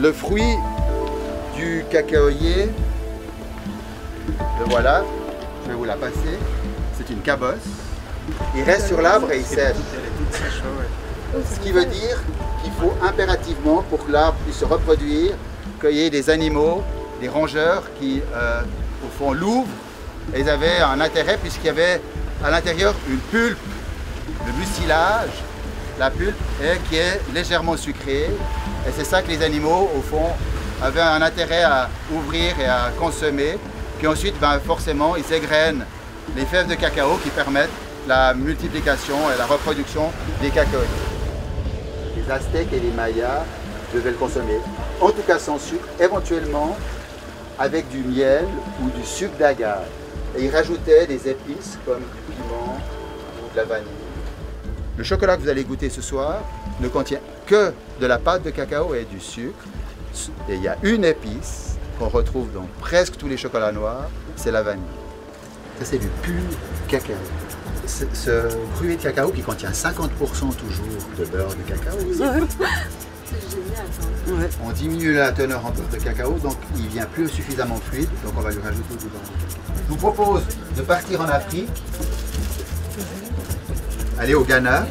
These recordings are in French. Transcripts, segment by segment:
Le fruit du cacaoyer, le voilà, je vais vous la passer. C'est une cabosse. Il reste sur l'arbre et il sèche. Ce qui veut dire qu'il faut impérativement, pour que l'arbre puisse se reproduire, qu'il y ait des animaux, des rongeurs qui, au fond, l'ouvrent. Et ils avaient un intérêt puisqu'il y avait à l'intérieur une pulpe, le mucilage, la pulpe, qui est légèrement sucrée. Et c'est ça que les animaux, au fond, avaient un intérêt à ouvrir et à consommer. Puis ensuite, ben, forcément, ils égrènent les fèves de cacao qui permettent la multiplication et la reproduction des cacaoyers. Les Aztèques et les Mayas devaient le consommer, en tout cas sans sucre, éventuellement avec du miel ou du sucre d'agave. Et ils rajoutaient des épices comme du piment ou de la vanille. Le chocolat que vous allez goûter ce soir ne contient que de la pâte de cacao et du sucre. Et il y a une épice qu'on retrouve dans presque tous les chocolats noirs, c'est la vanille. Ça, c'est du pur cacao. Ce gruau de cacao qui contient 50% toujours de beurre de cacao. C'est génial ça. Ouais. On diminue la teneur en beurre de cacao, donc il vient plus suffisamment fluide, donc on va lui rajouter du beurre de cacao. Je vous propose de partir en Afrique, aller au Ghana.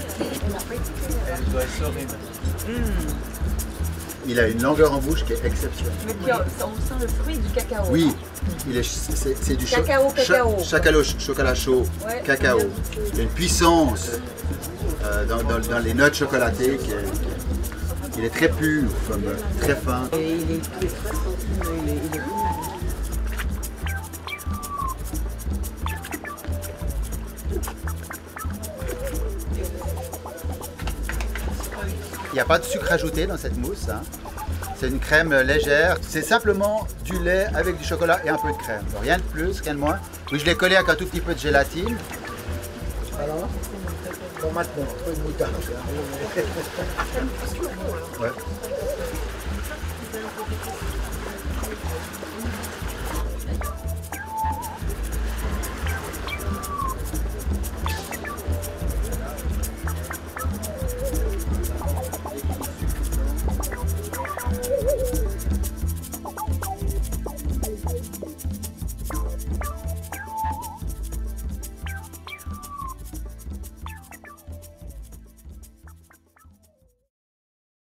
Il a une longueur en bouche qui est exceptionnelle. Mais puis on sent le fruit du cacao. Oui, c'est du Cacao. chocolat chaud, Ouais. cacao. Il y a une puissance dans les notes chocolatées il est très pur, comme, très fin. Et il est très fin, il est bon. Il n'y a pas de sucre ajouté dans cette mousse. Hein. C'est une crème légère. C'est simplement du lait avec du chocolat et un peu de crème. Rien de plus, rien de moins. Oui, je l'ai collé avec un tout petit peu de gélatine. Alors, bon maintenant, une moutarde. Ouais.